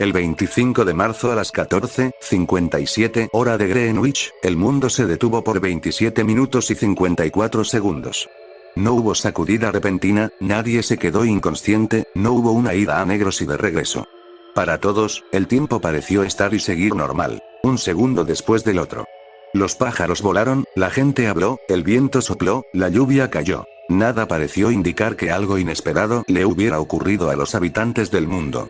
El 25 de marzo a las 14:57 hora de Greenwich, el mundo se detuvo por 27 minutos y 54 segundos. No hubo sacudida repentina, nadie se quedó inconsciente, no hubo una ida a negros y de regreso. Para todos, el tiempo pareció estar y seguir normal, un segundo después del otro. Los pájaros volaron, la gente habló, el viento sopló, la lluvia cayó. Nada pareció indicar que algo inesperado le hubiera ocurrido a los habitantes del mundo.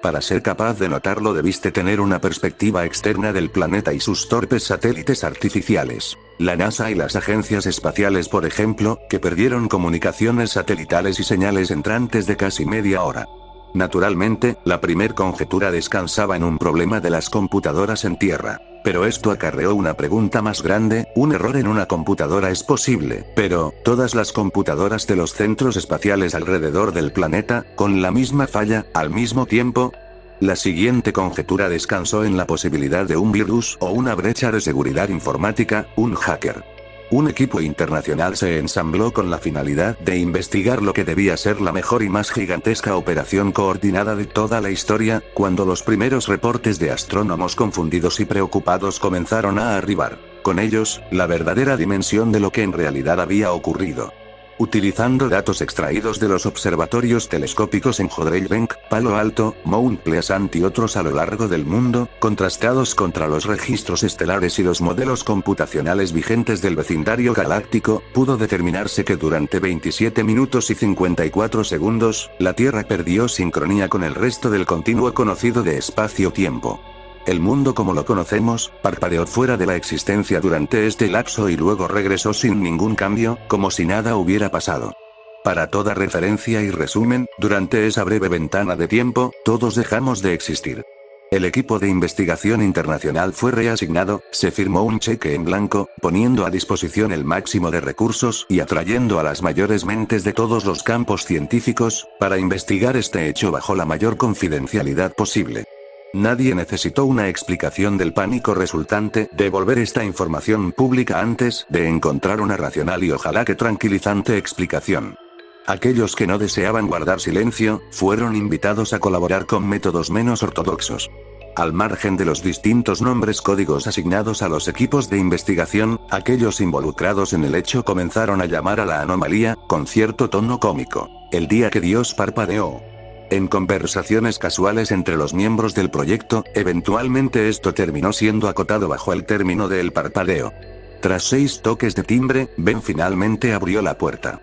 Para ser capaz de notarlo debiste tener una perspectiva externa del planeta y sus torpes satélites artificiales. La NASA y las agencias espaciales, por ejemplo, que perdieron comunicaciones satelitales y señales entrantes de casi media hora. Naturalmente, la primer conjetura descansaba en un problema de las computadoras en tierra. Pero esto acarreó una pregunta más grande: un error en una computadora es posible, pero, ¿todas las computadoras de los centros espaciales alrededor del planeta, con la misma falla, al mismo tiempo? La siguiente conjetura descansó en la posibilidad de un virus o una brecha de seguridad informática, un hacker. Un equipo internacional se ensambló con la finalidad de investigar lo que debía ser la mejor y más gigantesca operación coordinada de toda la historia, cuando los primeros reportes de astrónomos confundidos y preocupados comenzaron a arribar. Con ellos, la verdadera dimensión de lo que en realidad había ocurrido. Utilizando datos extraídos de los observatorios telescópicos en Jodrell-Bank, Palo Alto, Mount Pleasant y otros a lo largo del mundo, contrastados contra los registros estelares y los modelos computacionales vigentes del vecindario galáctico, pudo determinarse que durante 27 minutos y 54 segundos, la Tierra perdió sincronía con el resto del continuo conocido de espacio-tiempo. El mundo como lo conocemos, parpadeó fuera de la existencia durante este lapso y luego regresó sin ningún cambio, como si nada hubiera pasado. Para toda referencia y resumen, durante esa breve ventana de tiempo, todos dejamos de existir. El equipo de investigación internacional fue reasignado, se firmó un cheque en blanco, poniendo a disposición el máximo de recursos y atrayendo a las mayores mentes de todos los campos científicos, para investigar este hecho bajo la mayor confidencialidad posible. Nadie necesitó una explicación del pánico resultante de volver esta información pública antes de encontrar una racional y ojalá que tranquilizante explicación. Aquellos que no deseaban guardar silencio, fueron invitados a colaborar con métodos menos ortodoxos. Al margen de los distintos nombres códigos asignados a los equipos de investigación, aquellos involucrados en el hecho comenzaron a llamar a la anomalía, con cierto tono cómico, el día que Dios parpadeó. En conversaciones casuales entre los miembros del proyecto, eventualmente esto terminó siendo acotado bajo el término de el parpadeo. Tras 6 toques de timbre, Ben finalmente abrió la puerta.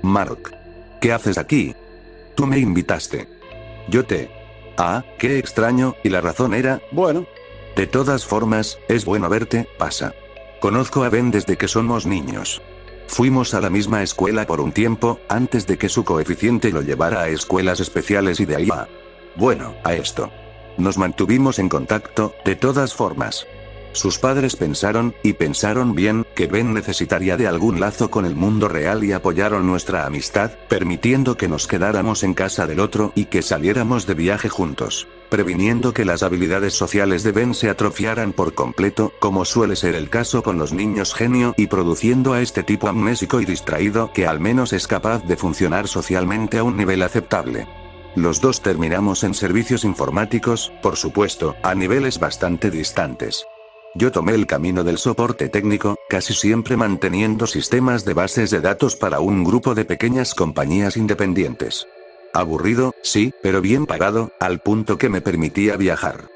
Mark. ¿Qué haces aquí? Tú me invitaste. Yo te. Ah, qué extraño, y la razón era, bueno. De todas formas, es bueno verte, pasa. Conozco a Ben desde que somos niños. Fuimos a la misma escuela por un tiempo, antes de que su coeficiente lo llevara a escuelas especiales y de ahí a... bueno, a esto. Nos mantuvimos en contacto, de todas formas. Sus padres pensaron, y pensaron bien, que Ben necesitaría de algún lazo con el mundo real y apoyaron nuestra amistad, permitiendo que nos quedáramos en casa del otro y que saliéramos de viaje juntos, previniendo que las habilidades sociales de Ben se atrofiaran por completo, como suele ser el caso con los niños genio, y produciendo a este tipo amnésico y distraído que al menos es capaz de funcionar socialmente a un nivel aceptable. Los dos terminamos en servicios informáticos, por supuesto, a niveles bastante distantes. Yo tomé el camino del soporte técnico, casi siempre manteniendo sistemas de bases de datos para un grupo de pequeñas compañías independientes. Aburrido, sí, pero bien pagado, al punto que me permitía viajar.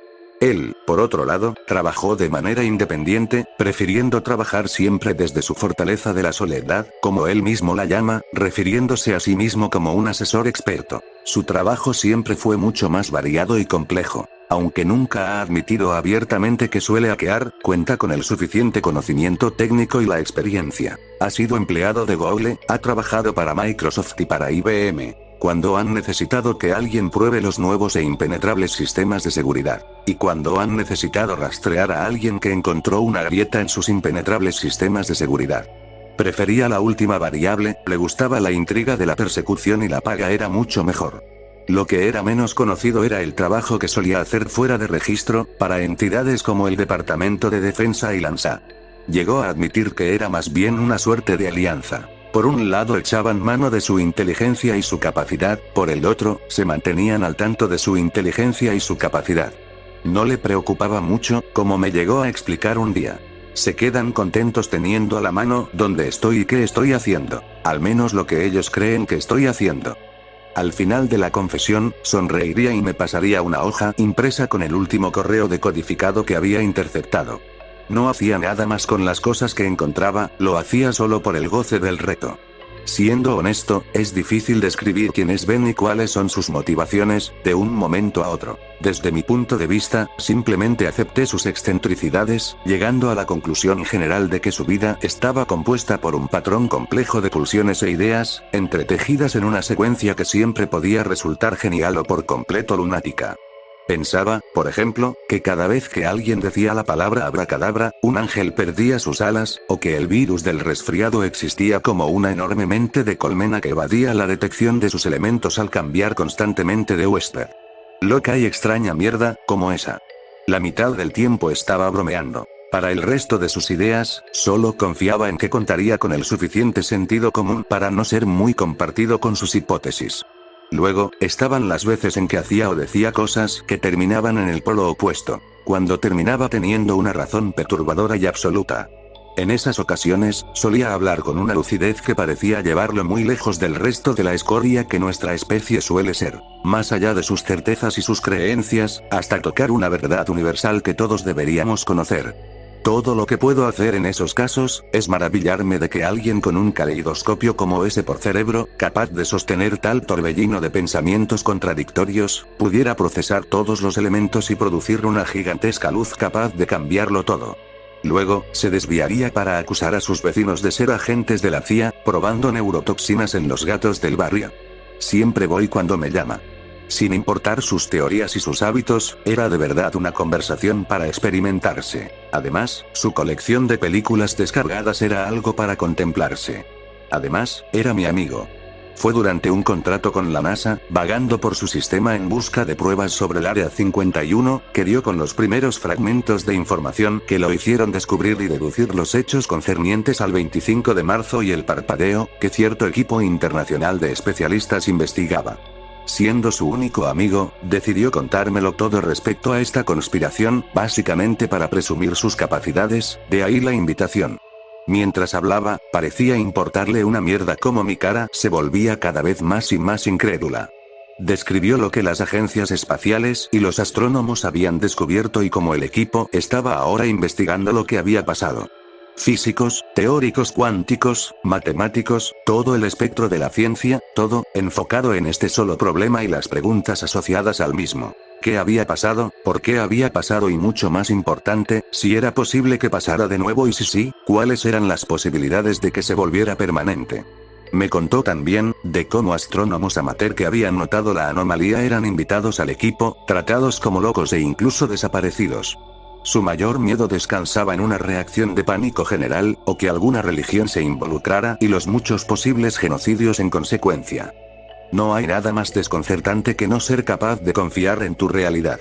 Él, por otro lado, trabajó de manera independiente, prefiriendo trabajar siempre desde su fortaleza de la soledad, como él mismo la llama, refiriéndose a sí mismo como un asesor experto. Su trabajo siempre fue mucho más variado y complejo. Aunque nunca ha admitido abiertamente que suele hackear, cuenta con el suficiente conocimiento técnico y la experiencia. Ha sido empleado de Google, ha trabajado para Microsoft y para IBM, cuando han necesitado que alguien pruebe los nuevos e impenetrables sistemas de seguridad, y cuando han necesitado rastrear a alguien que encontró una grieta en sus impenetrables sistemas de seguridad. Prefería la última variable, le gustaba la intriga de la persecución y la paga era mucho mejor. Lo que era menos conocido era el trabajo que solía hacer fuera de registro, para entidades como el Departamento de Defensa y la NASA. Llegó a admitir que era más bien una suerte de alianza. Por un lado echaban mano de su inteligencia y su capacidad, por el otro, se mantenían al tanto de su inteligencia y su capacidad. No le preocupaba mucho, como me llegó a explicar un día. Se quedan contentos teniendo a la mano dónde estoy y qué estoy haciendo, al menos lo que ellos creen que estoy haciendo. Al final de la confesión, sonreiría y me pasaría una hoja impresa con el último correo decodificado que había interceptado. No hacía nada más con las cosas que encontraba, lo hacía solo por el goce del reto. Siendo honesto, es difícil describir quién es Ben y cuáles son sus motivaciones, de un momento a otro. Desde mi punto de vista, simplemente acepté sus excentricidades, llegando a la conclusión general de que su vida estaba compuesta por un patrón complejo de pulsiones e ideas, entretejidas en una secuencia que siempre podía resultar genial o por completo lunática. Pensaba, por ejemplo, que cada vez que alguien decía la palabra abracadabra, un ángel perdía sus alas, o que el virus del resfriado existía como una enorme mente de colmena que evadía la detección de sus elementos al cambiar constantemente de huésped. Loca y extraña mierda, como esa. La mitad del tiempo estaba bromeando. Para el resto de sus ideas, solo confiaba en que contaría con el suficiente sentido común para no ser muy compartido con sus hipótesis. Luego, estaban las veces en que hacía o decía cosas que terminaban en el polo opuesto, cuando terminaba teniendo una razón perturbadora y absoluta. En esas ocasiones, solía hablar con una lucidez que parecía llevarlo muy lejos del resto de la escoria que nuestra especie suele ser, más allá de sus certezas y sus creencias, hasta tocar una verdad universal que todos deberíamos conocer. Todo lo que puedo hacer en esos casos, es maravillarme de que alguien con un caleidoscopio como ese por cerebro, capaz de sostener tal torbellino de pensamientos contradictorios, pudiera procesar todos los elementos y producir una gigantesca luz capaz de cambiarlo todo. Luego, se desviaría para acusar a sus vecinos de ser agentes de la CIA, probando neurotoxinas en los gatos del barrio. Siempre voy cuando me llama. Sin importar sus teorías y sus hábitos, era de verdad una conversación para experimentarse. Además, su colección de películas descargadas era algo para contemplarse. Además, era mi amigo. Fue durante un contrato con la NASA, vagando por su sistema en busca de pruebas sobre el Área 51, que dio con los primeros fragmentos de información que lo hicieron descubrir y deducir los hechos concernientes al 25 de marzo y el parpadeo, que cierto equipo internacional de especialistas investigaba. Siendo su único amigo, decidió contármelo todo respecto a esta conspiración, básicamente para presumir sus capacidades, de ahí la invitación. Mientras hablaba, parecía importarle una mierda cómo mi cara se volvía cada vez más y más incrédula. Describió lo que las agencias espaciales y los astrónomos habían descubierto y cómo el equipo estaba ahora investigando lo que había pasado. Físicos, teóricos cuánticos, matemáticos, todo el espectro de la ciencia, todo, enfocado en este solo problema y las preguntas asociadas al mismo. ¿Qué había pasado? ¿Por qué había pasado? Y mucho más importante, si era posible que pasara de nuevo y si sí, ¿cuáles eran las posibilidades de que se volviera permanente? Me contó también, de cómo astrónomos amateur que habían notado la anomalía eran invitados al equipo, tratados como locos e incluso desaparecidos. Su mayor miedo descansaba en una reacción de pánico general, o que alguna religión se involucrara y los muchos posibles genocidios en consecuencia. No hay nada más desconcertante que no ser capaz de confiar en tu realidad.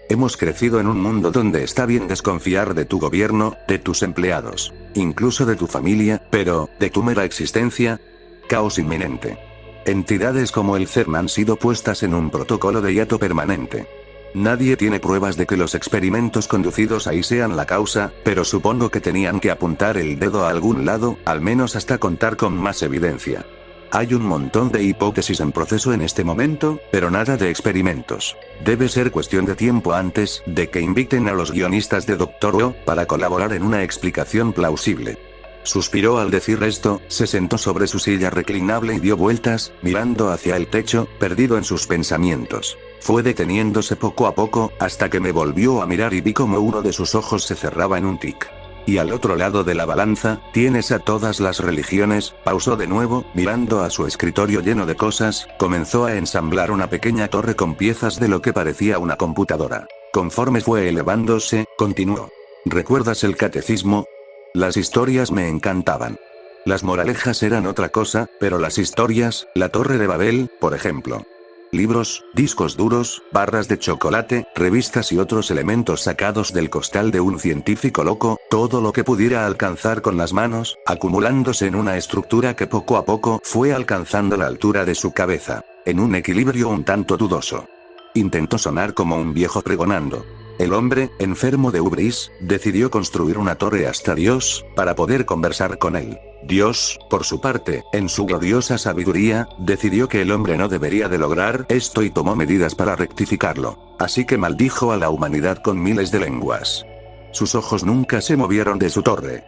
Hemos crecido en un mundo donde está bien desconfiar de tu gobierno, de tus empleados, incluso de tu familia, pero, ¿de tu mera existencia? Caos inminente. Entidades como el CERN han sido puestas en un protocolo de hiato permanente. Nadie tiene pruebas de que los experimentos conducidos ahí sean la causa, pero supongo que tenían que apuntar el dedo a algún lado, al menos hasta contar con más evidencia. Hay un montón de hipótesis en proceso en este momento, pero nada de experimentos. Debe ser cuestión de tiempo antes de que inviten a los guionistas de Doctor Who para colaborar en una explicación plausible. Suspiró al decir esto, se sentó sobre su silla reclinable y dio vueltas, mirando hacia el techo, perdido en sus pensamientos. Fue deteniéndose poco a poco, hasta que me volvió a mirar y vi como uno de sus ojos se cerraba en un tic. Y al otro lado de la balanza, tienes a todas las religiones. Pausó de nuevo, mirando a su escritorio lleno de cosas, comenzó a ensamblar una pequeña torre con piezas de lo que parecía una computadora. Conforme fue elevándose, continuó. ¿Recuerdas el catecismo? Las historias me encantaban. Las moralejas eran otra cosa, pero las historias, la Torre de Babel, por ejemplo. libros, discos duros, barras de chocolate, revistas y otros elementos sacados del costal de un científico loco, todo lo que pudiera alcanzar con las manos, acumulándose en una estructura que poco a poco fue alcanzando la altura de su cabeza, en un equilibrio un tanto dudoso. Intentó sonar como un viejo pregonando. El hombre, enfermo de hubris, decidió construir una torre hasta Dios, para poder conversar con él. Dios, por su parte, en su gloriosa sabiduría, decidió que el hombre no debería de lograr esto y tomó medidas para rectificarlo. Así que maldijo a la humanidad con miles de lenguas. Sus ojos nunca se movieron de su torre.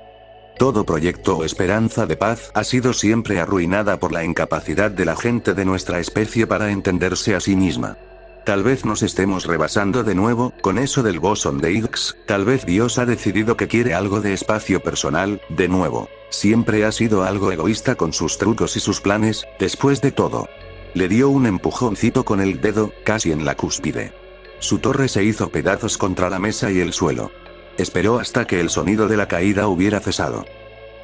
Todo proyecto o esperanza de paz ha sido siempre arruinada por la incapacidad de la gente de nuestra especie para entenderse a sí misma. Tal vez nos estemos rebasando de nuevo, con eso del bosón de Higgs, tal vez Dios ha decidido que quiere algo de espacio personal, de nuevo. Siempre ha sido algo egoísta con sus trucos y sus planes, después de todo. Le dio un empujoncito con el dedo, casi en la cúspide. Su torre se hizo pedazos contra la mesa y el suelo. Esperó hasta que el sonido de la caída hubiera cesado.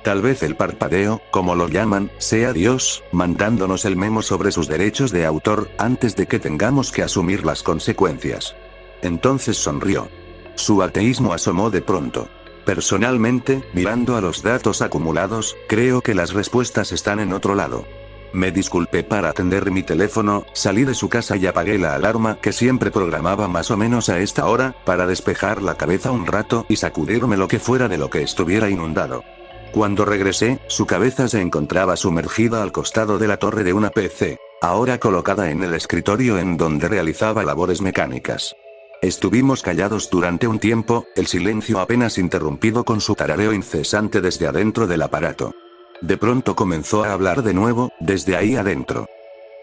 Tal vez el parpadeo, como lo llaman, sea Dios, mandándonos el memo sobre sus derechos de autor, antes de que tengamos que asumir las consecuencias. Entonces sonrió. Su ateísmo asomó de pronto. Personalmente, mirando a los datos acumulados, creo que las respuestas están en otro lado. Me disculpé para atender mi teléfono, salí de su casa y apagué la alarma que siempre programaba más o menos a esta hora, para despejar la cabeza un rato y sacudirme lo que fuera de lo que estuviera inundado. Cuando regresé, su cabeza se encontraba sumergida al costado de la torre de una PC, ahora colocada en el escritorio en donde realizaba labores mecánicas. Estuvimos callados durante un tiempo, el silencio apenas interrumpido con su tarareo incesante desde adentro del aparato. De pronto comenzó a hablar de nuevo, desde ahí adentro.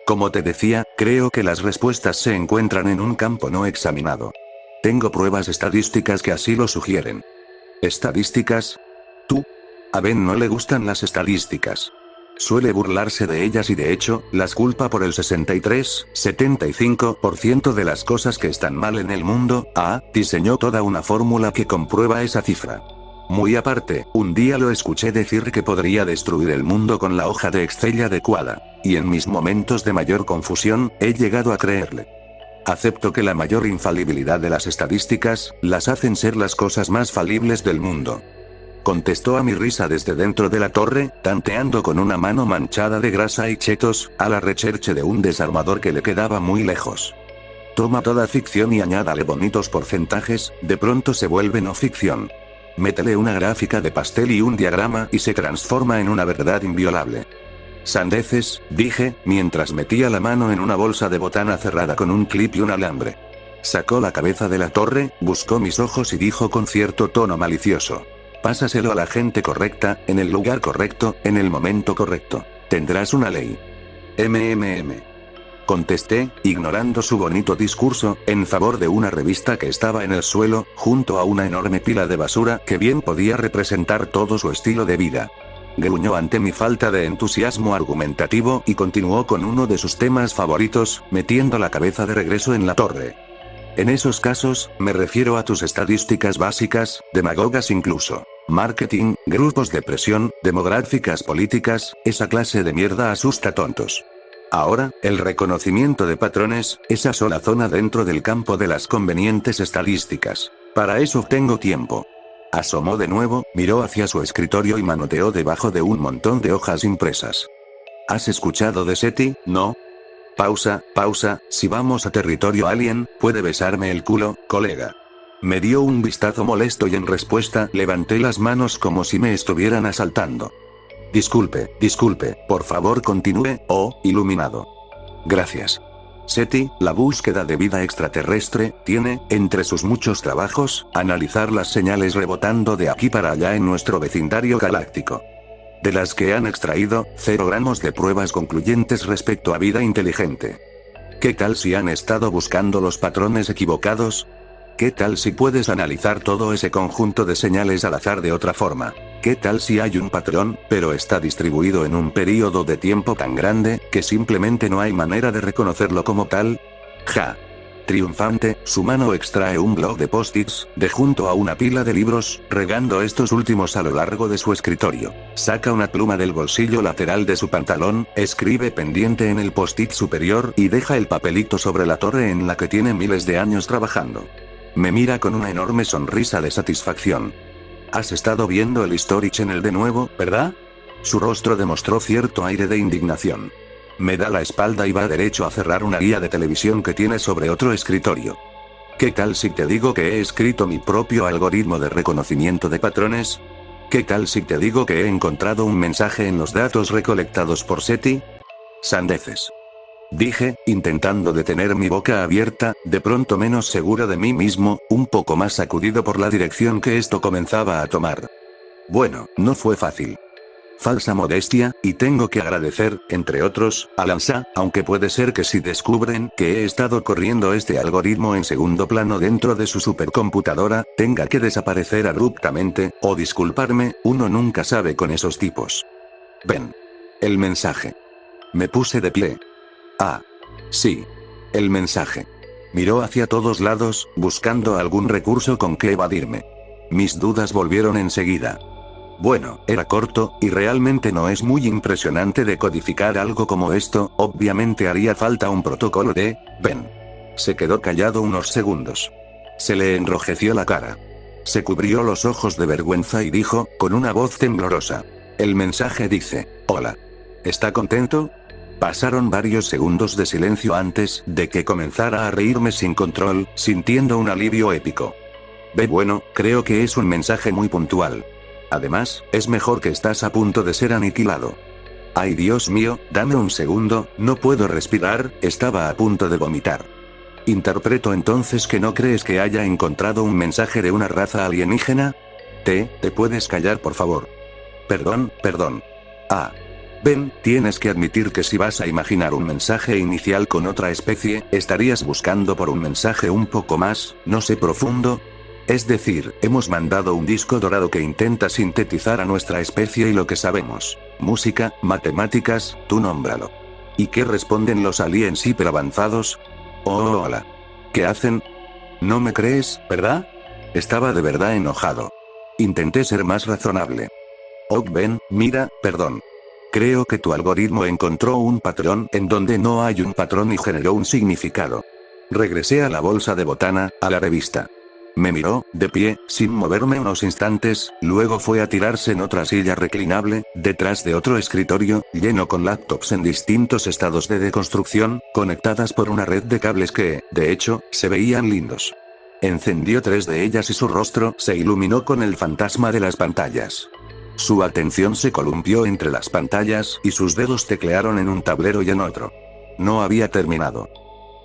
Como te decía, creo que las respuestas se encuentran en un campo no examinado. Tengo pruebas estadísticas que así lo sugieren. ¿Estadísticas? ¿Tú? A Ben no le gustan las estadísticas. Suele burlarse de ellas y de hecho, las culpa por el 63-75% de las cosas que están mal en el mundo. Diseñó toda una fórmula que comprueba esa cifra. Muy aparte, un día lo escuché decir que podría destruir el mundo con la hoja de Excel adecuada, y en mis momentos de mayor confusión, he llegado a creerle. Acepto que la mayor infalibilidad de las estadísticas, las hacen ser las cosas más falibles del mundo. Contestó a mi risa desde dentro de la torre, tanteando con una mano manchada de grasa y chetos, a la recherche de un desarmador que le quedaba muy lejos. Toma toda ficción y añádale bonitos porcentajes, de pronto se vuelve no ficción. Métele una gráfica de pastel y un diagrama y se transforma en una verdad inviolable. Sandeces, dije, mientras metía la mano en una bolsa de botana cerrada con un clip y un alambre. Sacó la cabeza de la torre, buscó mis ojos y dijo con cierto tono malicioso. Pásaselo a la gente correcta, en el lugar correcto, en el momento correcto. Tendrás una ley. Contesté, ignorando su bonito discurso, en favor de una revista que estaba en el suelo, junto a una enorme pila de basura que bien podía representar todo su estilo de vida. Gruñó ante mi falta de entusiasmo argumentativo y continuó con uno de sus temas favoritos, metiendo la cabeza de regreso en la torre. En esos casos, me refiero a tus estadísticas básicas, demagogas incluso. Marketing, grupos de presión, demográficas políticas, esa clase de mierda asusta tontos. Ahora, el reconocimiento de patrones, esa sola zona dentro del campo de las convenientes estadísticas. Para eso tengo tiempo. Asomó de nuevo, miró hacia su escritorio y manoteó debajo de un montón de hojas impresas. ¿Has escuchado de SETI, no? Pausa, si vamos a territorio alien, puede besarme el culo, colega. Me dio un vistazo molesto y en respuesta levanté las manos como si me estuvieran asaltando. Disculpe, por favor continúe, iluminado. Gracias. SETI, la búsqueda de vida extraterrestre, tiene, entre sus muchos trabajos, analizar las señales rebotando de aquí para allá en nuestro vecindario galáctico. De las que han extraído, 0 gramos de pruebas concluyentes respecto a vida inteligente. ¿Qué tal si han estado buscando los patrones equivocados? ¿Qué tal si puedes analizar todo ese conjunto de señales al azar de otra forma? ¿Qué tal si hay un patrón, pero está distribuido en un periodo de tiempo tan grande, que simplemente no hay manera de reconocerlo como tal? Triunfante, su mano extrae un bloc de post-its, de junto a una pila de libros, regando estos últimos a lo largo de su escritorio. Saca una pluma del bolsillo lateral de su pantalón, escribe pendiente en el post-it superior y deja el papelito sobre la torre en la que tiene miles de años trabajando. Me mira con una enorme sonrisa de satisfacción. ¿Has estado viendo el History Channel de nuevo, verdad? Su rostro demostró cierto aire de indignación. Me da la espalda y va derecho a cerrar una guía de televisión que tiene sobre otro escritorio. ¿Qué tal si te digo que he escrito mi propio algoritmo de reconocimiento de patrones? ¿Qué tal si te digo que he encontrado un mensaje en los datos recolectados por SETI? Sandeces. Dije, intentando detener mi boca abierta, de pronto menos seguro de mí mismo, un poco más sacudido por la dirección que esto comenzaba a tomar. Bueno, no fue fácil. Falsa modestia, y tengo que agradecer, entre otros, a Lanza, aunque puede ser que si descubren que he estado corriendo este algoritmo en segundo plano dentro de su supercomputadora, tenga que desaparecer abruptamente, o disculparme, uno nunca sabe con esos tipos. Ven. El mensaje. Me puse de pie. Ah. Sí. El mensaje. Miró hacia todos lados, buscando algún recurso con que evadirme. Mis dudas volvieron enseguida. Bueno, era corto, y realmente no es muy impresionante decodificar algo como esto, obviamente haría falta un protocolo de, ven. Se quedó callado unos segundos. Se le enrojeció la cara. Se cubrió los ojos de vergüenza y dijo, con una voz temblorosa. El mensaje dice, hola. ¿Está contento? Pasaron varios segundos de silencio antes de que comenzara a reírme sin control, sintiendo un alivio épico. Bueno, creo que es un mensaje muy puntual. Además, es mejor que estás a punto de ser aniquilado. Ay Dios mío, dame un segundo, no puedo respirar, estaba a punto de vomitar. Interpreto entonces que no crees que haya encontrado un mensaje de una raza alienígena. ¿Te puedes callar por favor? Perdón. Ah. Ven, tienes que admitir que si vas a imaginar un mensaje inicial con otra especie, estarías buscando por un mensaje un poco más, no sé, profundo. Es decir, hemos mandado un disco dorado que intenta sintetizar a nuestra especie y lo que sabemos. Música, matemáticas, tú nómbralo. ¿Y qué responden los aliens hiperavanzados? Oh, hola. ¿Qué hacen? No me crees, ¿verdad? Estaba de verdad enojado. Intenté ser más razonable. Oh, ven, mira, perdón. Creo que tu algoritmo encontró un patrón en donde no hay un patrón y generó un significado. Regresé a la bolsa de botana, a la revista. Me miró, de pie, sin moverme unos instantes, luego fue a tirarse en otra silla reclinable, detrás de otro escritorio, lleno con laptops en distintos estados de deconstrucción, conectadas por una red de cables que, de hecho, se veían lindos. Encendió 3 de ellas y su rostro se iluminó con el fantasma de las pantallas. Su atención se columpió entre las pantallas y sus dedos teclearon en un tablero y en otro. No había terminado.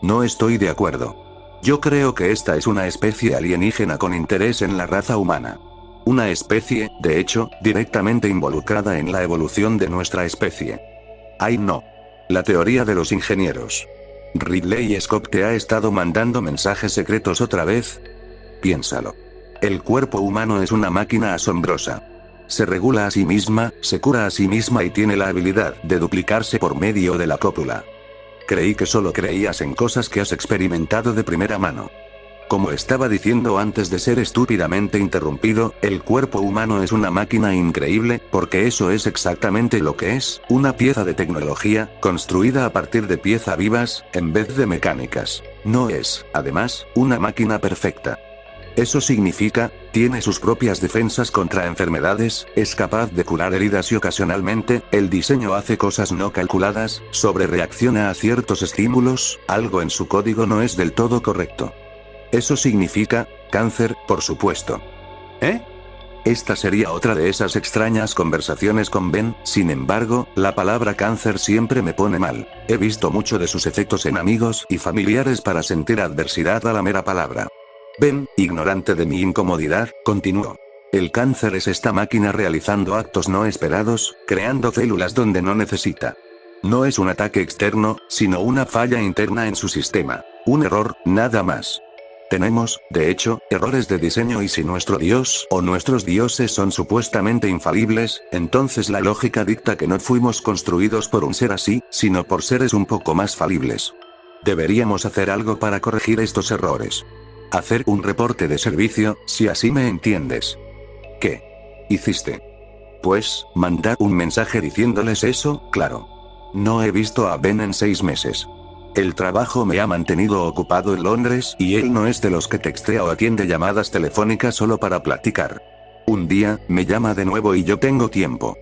No estoy de acuerdo. Yo creo que esta es una especie alienígena con interés en la raza humana. Una especie, de hecho, directamente involucrada en la evolución de nuestra especie. Ay no. La teoría de los ingenieros. Ridley Scott te ha estado mandando mensajes secretos otra vez. Piénsalo. El cuerpo humano es una máquina asombrosa. Se regula a sí misma, se cura a sí misma y tiene la habilidad de duplicarse por medio de la cópula. Creí que solo creías en cosas que has experimentado de primera mano. Como estaba diciendo antes de ser estúpidamente interrumpido, el cuerpo humano es una máquina increíble, porque eso es exactamente lo que es, una pieza de tecnología, construida a partir de piezas vivas, en vez de mecánicas. No es, además, una máquina perfecta. Eso significa, tiene sus propias defensas contra enfermedades, es capaz de curar heridas y ocasionalmente, el diseño hace cosas no calculadas, sobrereacciona a ciertos estímulos, algo en su código no es del todo correcto. Eso significa, cáncer, por supuesto. ¿Eh? Esta sería otra de esas extrañas conversaciones con Ben, sin embargo, la palabra cáncer siempre me pone mal. He visto mucho de sus efectos en amigos y familiares para sentir adversidad a la mera palabra. Ben, ignorante de mi incomodidad, continuó. El cáncer es esta máquina realizando actos no esperados, creando células donde no necesita. No es un ataque externo, sino una falla interna en su sistema. Un error, nada más. Tenemos, de hecho, errores de diseño y si nuestro dios o nuestros dioses son supuestamente infalibles, entonces la lógica dicta que no fuimos construidos por un ser así, sino por seres un poco más falibles. Deberíamos hacer algo para corregir estos errores. Hacer un reporte de servicio, si así me entiendes. ¿Qué hiciste? Pues, mandar un mensaje diciéndoles eso, claro. No he visto a Ben en 6 meses. El trabajo me ha mantenido ocupado en Londres y él no es de los que textea o atiende llamadas telefónicas solo para platicar. Un día, me llama de nuevo y yo tengo tiempo.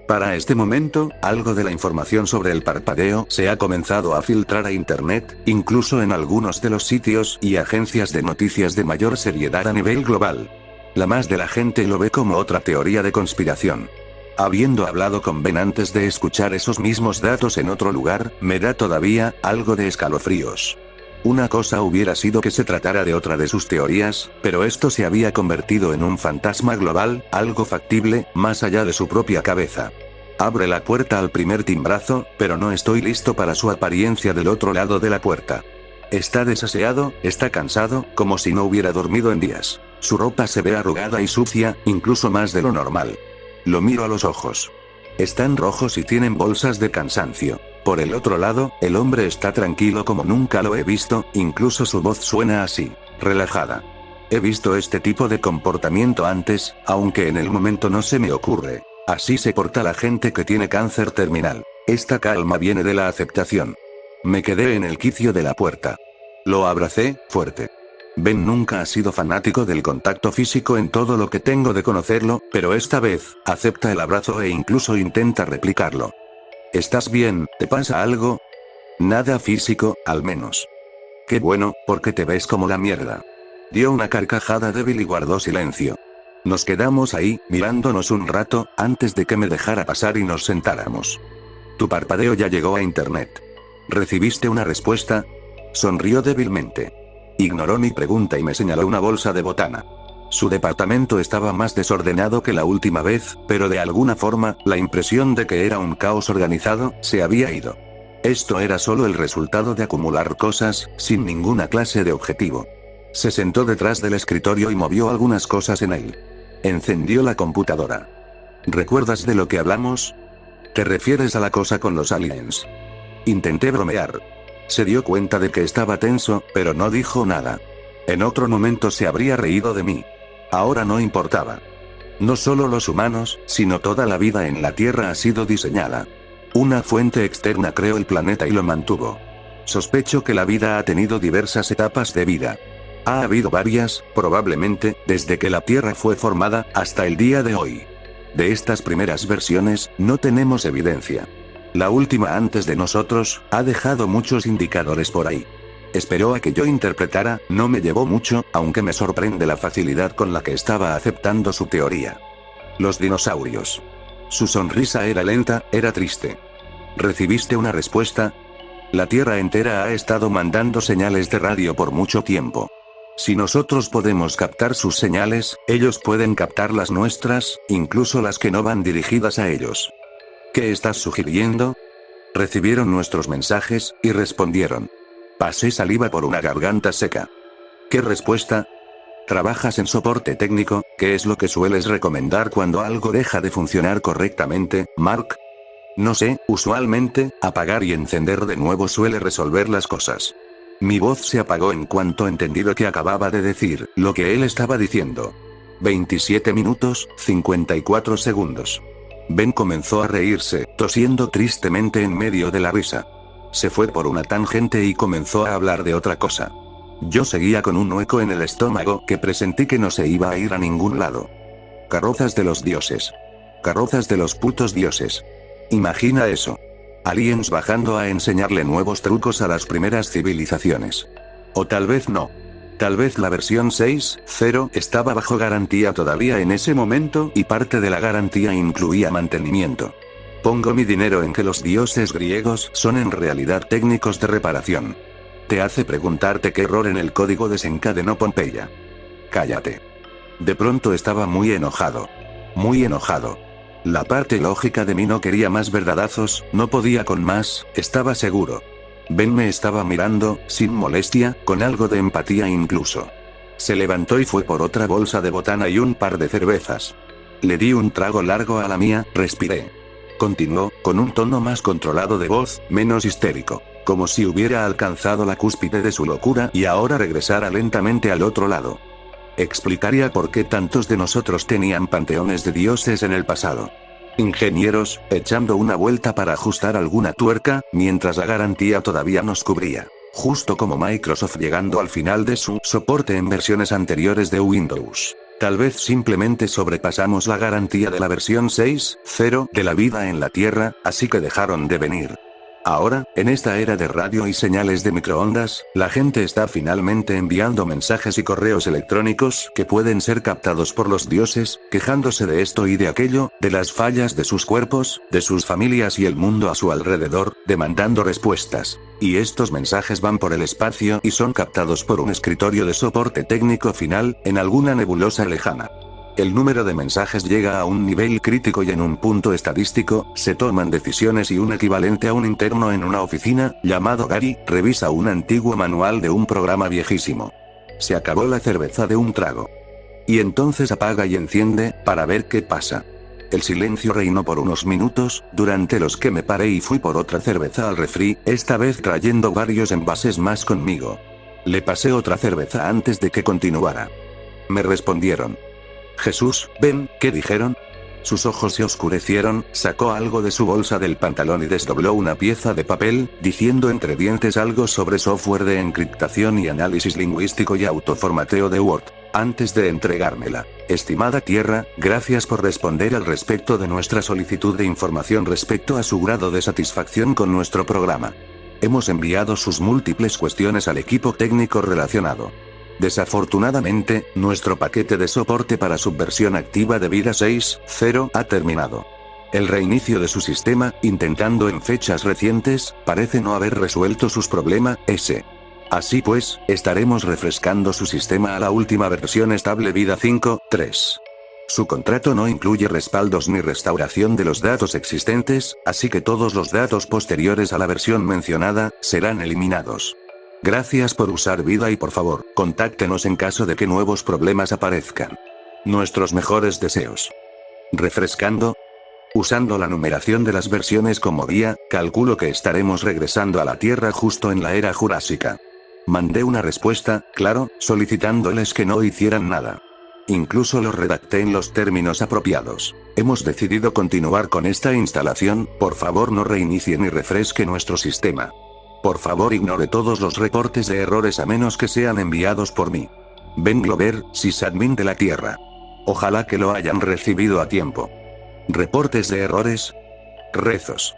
Para este momento, algo de la información sobre el parpadeo se ha comenzado a filtrar a internet, incluso en algunos de los sitios y agencias de noticias de mayor seriedad a nivel global. La más de la gente lo ve como otra teoría de conspiración. Habiendo hablado con Ben antes de escuchar esos mismos datos en otro lugar, me da todavía algo de escalofríos. Una cosa hubiera sido que se tratara de otra de sus teorías, pero esto se había convertido en un fantasma global, algo factible, más allá de su propia cabeza. Abre la puerta al primer timbrazo, pero no estoy listo para su apariencia del otro lado de la puerta. Está desaseado, está cansado, como si no hubiera dormido en días. Su ropa se ve arrugada y sucia, incluso más de lo normal. Lo miro a los ojos. Están rojos y tienen bolsas de cansancio. Por el otro lado, el hombre está tranquilo como nunca lo he visto, incluso su voz suena así, relajada. He visto este tipo de comportamiento antes, aunque en el momento no se me ocurre. Así se porta la gente que tiene cáncer terminal. Esta calma viene de la aceptación. Me quedé en el quicio de la puerta. Lo abracé, fuerte. Ben nunca ha sido fanático del contacto físico en todo lo que tengo de conocerlo, pero esta vez, acepta el abrazo e incluso intenta replicarlo. ¿Estás bien? ¿Te pasa algo? Nada físico, al menos. Qué bueno, porque te ves como la mierda. Dio una carcajada débil y guardó silencio. Nos quedamos ahí, mirándonos un rato, antes de que me dejara pasar y nos sentáramos. Tu parpadeo ya llegó a internet. ¿Recibiste una respuesta? Sonrió débilmente. Ignoró mi pregunta y me señaló una bolsa de botana. Su departamento estaba más desordenado que la última vez, pero de alguna forma, la impresión de que era un caos organizado, se había ido. Esto era solo el resultado de acumular cosas, sin ninguna clase de objetivo. Se sentó detrás del escritorio y movió algunas cosas en él. Encendió la computadora. ¿Recuerdas de lo que hablamos? ¿Te refieres a la cosa con los aliens? Intenté bromear. Se dio cuenta de que estaba tenso, pero no dijo nada. En otro momento se habría reído de mí. Ahora no importaba. No solo los humanos, sino toda la vida en la Tierra ha sido diseñada. Una fuente externa creó el planeta y lo mantuvo. Sospecho que la vida ha tenido diversas etapas de vida. Ha habido varias, probablemente, desde que la Tierra fue formada, hasta el día de hoy. De estas primeras versiones, no tenemos evidencia. La última antes de nosotros, ha dejado muchos indicadores por ahí. Esperó a que yo interpretara, no me llevó mucho, aunque me sorprende la facilidad con la que estaba aceptando su teoría. Los dinosaurios. Su sonrisa era lenta, era triste. ¿Recibiste una respuesta? La Tierra entera ha estado mandando señales de radio por mucho tiempo. Si nosotros podemos captar sus señales, ellos pueden captar las nuestras, incluso las que no van dirigidas a ellos. ¿Qué estás sugiriendo? Recibieron nuestros mensajes, y respondieron. Pasé saliva por una garganta seca. ¿Qué respuesta? ¿Trabajas en soporte técnico? ¿Qué es lo que sueles recomendar cuando algo deja de funcionar correctamente, Mark? No sé, usualmente, apagar y encender de nuevo suele resolver las cosas. Mi voz se apagó en cuanto entendí lo que acababa de decir, lo que él estaba diciendo. 27 minutos, 54 segundos. Ben comenzó a reírse, tosiendo tristemente en medio de la risa. Se fue por una tangente y comenzó a hablar de otra cosa. Yo seguía con un hueco en el estómago que presentí que no se iba a ir a ningún lado. Carrozas de los dioses. Carrozas de los putos dioses. Imagina eso. Aliens bajando a enseñarle nuevos trucos a las primeras civilizaciones. O tal vez no. Tal vez la versión 6.0 estaba bajo garantía todavía en ese momento y parte de la garantía incluía mantenimiento. Pongo mi dinero en que los dioses griegos son en realidad técnicos de reparación. Te hace preguntarte qué error en el código desencadenó Pompeya. Cállate. De pronto estaba muy enojado. Muy enojado. La parte lógica de mí no quería más verdadazos, no podía con más, estaba seguro. Ben me estaba mirando, sin molestia, con algo de empatía incluso. Se levantó y fue por otra bolsa de botana y un par de cervezas. Le di un trago largo a la mía, respiré. Continuó, con un tono más controlado de voz, menos histérico. como si hubiera alcanzado la cúspide de su locura y ahora regresara lentamente al otro lado. Explicaría por qué tantos de nosotros tenían panteones de dioses en el pasado. Ingenieros, echando una vuelta para ajustar alguna tuerca, mientras la garantía todavía nos cubría. Justo como Microsoft llegando al final de su soporte en versiones anteriores de Windows. Tal vez simplemente sobrepasamos la garantía de la versión 6.0 de la vida en la Tierra, así que dejaron de venir. Ahora, en esta era de radio y señales de microondas, la gente está finalmente enviando mensajes y correos electrónicos que pueden ser captados por los dioses, quejándose de esto y de aquello, de las fallas de sus cuerpos, de sus familias y el mundo a su alrededor, demandando respuestas. Y estos mensajes van por el espacio y son captados por un escritorio de soporte técnico final, en alguna nebulosa lejana. El número de mensajes llega a un nivel crítico y en un punto estadístico, se toman decisiones y un equivalente a un interno en una oficina, llamado Gary, revisa un antiguo manual de un programa viejísimo. Se acabó la cerveza de un trago. Y entonces apaga y enciende, para ver qué pasa. El silencio reinó por unos minutos, durante los que me paré y fui por otra cerveza al refri, esta vez trayendo varios envases más conmigo. Le pasé otra cerveza antes de que continuara. Me respondieron. Jesús, ven, ¿qué dijeron? Sus ojos se oscurecieron, sacó algo de su bolsa del pantalón y desdobló una pieza de papel, diciendo entre dientes algo sobre software de encriptación y análisis lingüístico y autoformateo de Word, antes de entregármela. Estimada Tierra, gracias por responder al respecto de nuestra solicitud de información respecto a su grado de satisfacción con nuestro programa. Hemos enviado sus múltiples cuestiones al equipo técnico relacionado. Desafortunadamente, nuestro paquete de soporte para subversión activa de vida 6.0 ha terminado. El reinicio de su sistema, intentando en fechas recientes, parece no haber resuelto sus problemas. Así pues, estaremos refrescando su sistema a la última versión estable vida 5.3. Su contrato no incluye respaldos ni restauración de los datos existentes, así que todos los datos posteriores a la versión mencionada serán eliminados. Gracias por usar vida y por favor, contáctenos en caso de que nuevos problemas aparezcan. Nuestros mejores deseos. Refrescando. Usando la numeración de las versiones como guía, calculo que estaremos regresando a la Tierra justo en la era Jurásica. Mandé una respuesta, claro, solicitándoles que no hicieran nada. Incluso lo redacté en los términos apropiados. Hemos decidido continuar con esta instalación, por favor no reinicie ni refresque nuestro sistema. Por favor ignore todos los reportes de errores a menos que sean enviados por mí. Ben Glover, sysadmin de la Tierra. Ojalá que lo hayan recibido a tiempo. ¿Reportes de errores? Rezos.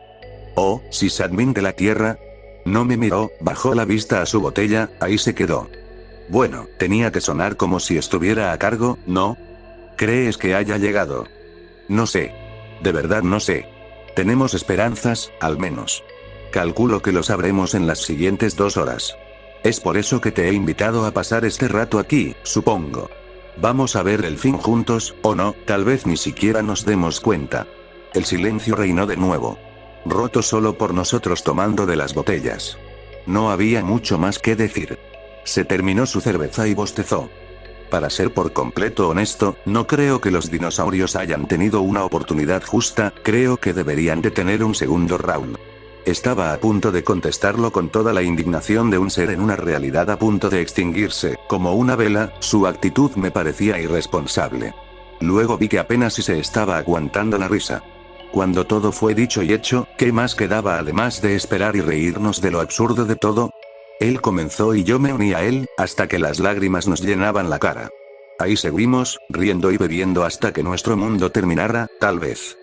Oh, sysadmin de la Tierra. No me miró, bajó la vista a su botella, ahí se quedó. Bueno, tenía que sonar como si estuviera a cargo, ¿no? ¿Crees que haya llegado? No sé. De verdad no sé. Tenemos esperanzas, al menos. Calculo que lo sabremos en las siguientes 2 horas. Es por eso que te he invitado a pasar este rato aquí, supongo. Vamos a ver el fin juntos, o no, tal vez ni siquiera nos demos cuenta. El silencio reinó de nuevo. Roto solo por nosotros tomando de las botellas. No había mucho más que decir. Se terminó su cerveza y bostezó. Para ser por completo honesto, no creo que los dinosaurios hayan tenido una oportunidad justa, creo que deberían de tener un segundo round. Estaba a punto de contestarlo con toda la indignación de un ser en una realidad a punto de extinguirse, como una vela, su actitud me parecía irresponsable. Luego vi que apenas si se estaba aguantando la risa. Cuando todo fue dicho y hecho, ¿qué más quedaba además de esperar y reírnos de lo absurdo de todo? Él comenzó y yo me uní a él, hasta que las lágrimas nos llenaban la cara. Ahí seguimos, riendo y bebiendo hasta que nuestro mundo terminara, tal vez.